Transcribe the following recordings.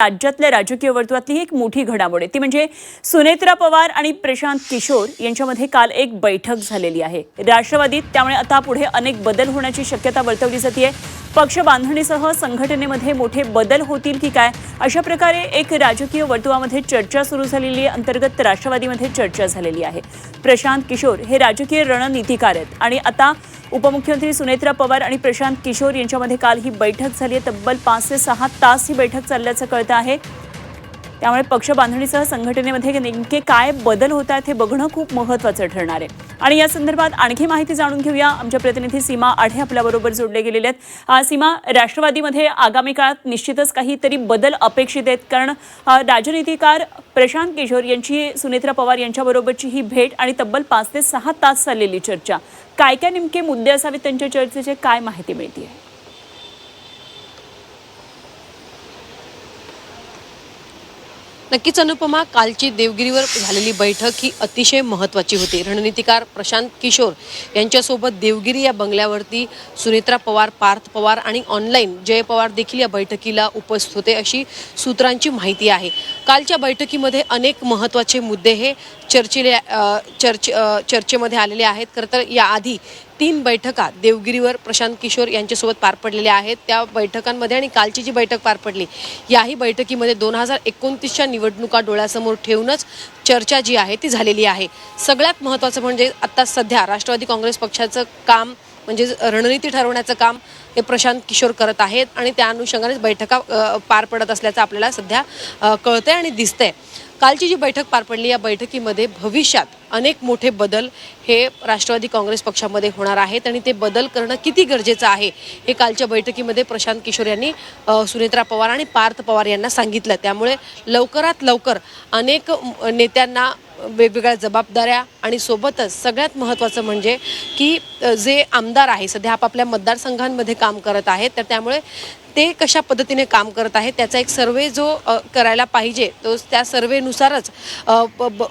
राज्यातल्या राजकीय वर्तुळातली एक मोठी घडामोड आहे ती म्हणजे सुनेत्रा पवार आणि प्रशांत किशोर यांच्यामध्ये काल एक बैठक झालेली आहे राष्ट्रवादीत। त्यामुळे आता पुढे अनेक बदल होण्याची शक्यता वर्तवली जाते। पक्ष बांधणीसह संघटनेमध्ये मोठे बदल होतील की काय अशा प्रकारे एक राजकीय वर्तुळामध्ये चर्चा सुरू झालेली आहे। अंतर्गत राष्ट्रवादीमध्ये चर्चा झालेली आहे। प्रशांत किशोर हे राजकीय रणनीतिकार आहेत आणि आता उपमुख्यमंत्री सुनेत्रा पवार आणि प्रशांत किशोर यांच्यामध्ये काल ही बैठक झाली आहे। तब्बल 5 ते 6 तास ही बैठक चालल्याचं कळतं आहे। त्यामुळे पक्ष बांधणीसह संघटनेमध्ये नेमके काय बदल होत आहेत हे बघणं खूप महत्त्वाचं ठरणार आहे। आणि या संदर्भात आणखी माहिती जाणून घेऊया। आमच्या प्रतिनिधी सीमा आढे आपल्याबरोबर जोडले गेलेले आहेत। सीमा, राष्ट्रवादीमध्ये आगामी काळात निश्चितच काहीतरी बदल अपेक्षित आहेत, कारण राजनीतिकार प्रशांत किशोर यांची सुनेत्रा पवार यांच्याबरोबरची ही भेट आणि तब्बल 5 ते 6 तास चाललेली चर्चा, काय काय नेमके मुद्दे असावेत त्यांच्या चर्चेचे, काय माहिती मिळते आहे? नक्कीच अनुपमा, कालची देवगिरीवर झालेली बैठक ही अतिशय महत्त्वाची होती। रणनीतिकार प्रशांत किशोर यांच्यासोबत देवगिरी या बंगल्यावरती सुनेत्रा पवार, पार्थ पवार आणि ऑनलाईन जय पवार देखील या बैठकीला उपस्थित होते अशी सूत्रांची माहिती आहे। कालच्या बैठकीमध्ये अनेक महत्त्वाचे मुद्दे हे चर्चेमध्ये आलेले आहेत। खरं तर याआधी 3 बैठका देवगिरीवर प्रशांत किशोर यांच्यासोबत पार पडलेल्या आहेत। त्या बैठकांमध्ये आणि कालची जी बैठक पार पडली याही बैठकीमध्ये 2029च्या निवडणुका डोळ्यासमोर ठेवूनच चर्चा जी आहे ती झालेली आहे। सगळ्यात महत्त्वाचं म्हणजे आता सध्या राष्ट्रवादी काँग्रेस पक्षाचं काम म्हणजे रणनीती ठरवण्याचं काम हे प्रशांत किशोर करत आहेत आणि त्या अनुषंगानेच बैठका पार पडत असल्याचं आपल्याला सध्या कळतंय आणि दिसतंय। कालची जी बैठक पार पडली या बैठकीमध्ये भविष्यात अनेक मोठे बदल हे राष्ट्रवादी काँग्रेस पक्षामध्ये होणार आहेत आणि ते बदल करणं किती गरजेचं आहे हे कालच्या बैठकीमध्ये प्रशांत किशोर यांनी सुनेत्रा पवार आणि पार्थ पवार यांना सांगितलं। त्यामुळे लवकरात लवकर अनेक नेत्यांना वेगवेगळ्या जबाबदाऱ्या आणि सोबतच सगळ्यात महत्त्वाचं म्हणजे की जे आमदार आहे सध्या आपापल्या मतदारसंघांमध्ये काम करत आहेत, तर त्यामुळे ते कशा पद्धतीने काम करत आहेत त्याचा एक सर्वे जो करायला पाहिजे तो त्या सर्वेनुसारच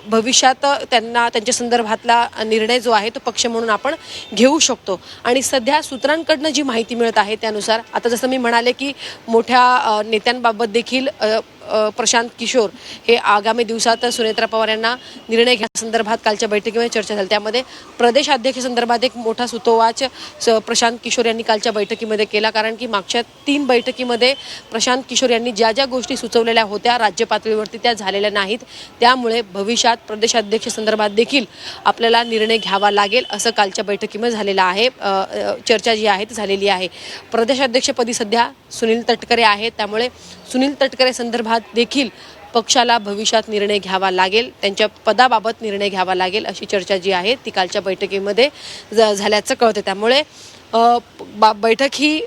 भविष्यात त्यांना त्यांच्या संदर्भातला निर्णय जो आहे तो पक्ष म्हणून आपण घेऊ शकतो। आणि सध्या सूत्रांकडनं जी माहिती मिळत आहे त्यानुसार आता जसं मी म्हणाले की मोठ्या नेत्यांबाबत देखील प्रशांत किशोर हे आगामी दिवसात सुनेत्रा पवार यांना निर्णय घेण्यासंदर्भात कालच्या बैठकीमध्ये चर्चा झाली। त्यामध्ये प्रदेशाध्यक्षासंदर्भात एक मोठा सुतोवाच प्रशांत किशोर यांनी कालच्या बैठकीमध्ये केला, कारण की मागच्या 3 बैठकीमध्ये प्रशांत किशोर यांनी ज्या ज्या गोष्टी सुचवलेल्या होत्या राज्य पातळीवरती त्या झालेल्या नाहीत। त्यामुळे भविष्यात प्रदेशाध्यक्षासंदर्भात देखील आपल्याला निर्णय घ्यावा लागेल असं कालच्या बैठकीमध्ये झालेलं आहे। चर्चा जी आहे ती झालेली आहे। प्रदेशाध्यक्षपदी सध्या सुनील तटकरे आहेत, त्यामुळे सुनील तटकरे संदर्भात देखील पक्षाला भविष्यात निर्णय घ्यावा लागेल, त्यांच्या पदाबाबत निर्णय घ्यावा लागेल अशी चर्चा जी आहे ती कालच्या बैठकीमध्ये झाल्याचं कळतं। त्यामुळे बैठक ही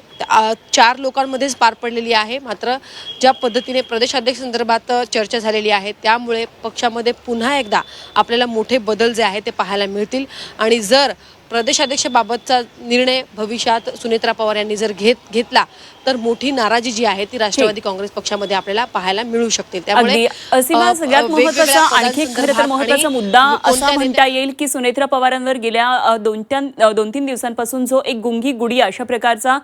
4 लोकांमध्येच पार पडलेली आहे। मात्र ज्या पद्धतीने प्रदेशाध्यक्ष संदर्भात चर्चा झालेली आहे त्यामुळे पक्षामध्ये पुन्हा एकदा आपल्याला मोठे बदल जे आहेत ते पाहायला मिळतील आणि जर प्रदेशाध्यक्षाबाबतचा निर्णय भविष्यात सुनेत्रा पवार यांनी जर घेतला तर मोठी नाराजी जी आहे ती राष्ट्रवादी काँग्रेस पक्षामध्ये आपल्याला पाहायला मिळू शकते। त्यामुळे सगळ्यात महत्त्वाचा आणखी एक खरं तर महत्त्वाचा मुद्दा असा म्हणता येईल की सुनेत्रा पवारांवर गेल्या 2-3 दिवसांपासून जो एक गुंगी गुडी अशा प्रकारचा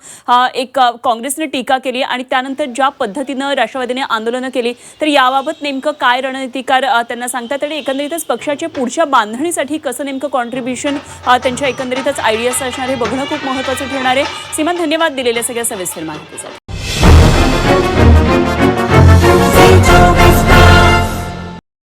एक काँग्रेसने टीका केली आणि त्यानंतर ज्या पद्धतीनं राष्ट्रवादीने आंदोलनं केली, तर याबाबत नेमकं काय रणनीतिकार त्यांना सांगतात आणि एकंदरीतच पक्षाच्या पुढच्या बांधणीसाठी कसं नेमकं कॉन्ट्रीब्युशन त्यांच्या एकंदरीतच आयडियाज असणार हे बघणं खूप महत्त्वाचं ठरणार आहे। सीमा, धन्यवाद दिलेल्या सगळ्या सविस्तर माहितीसाठी।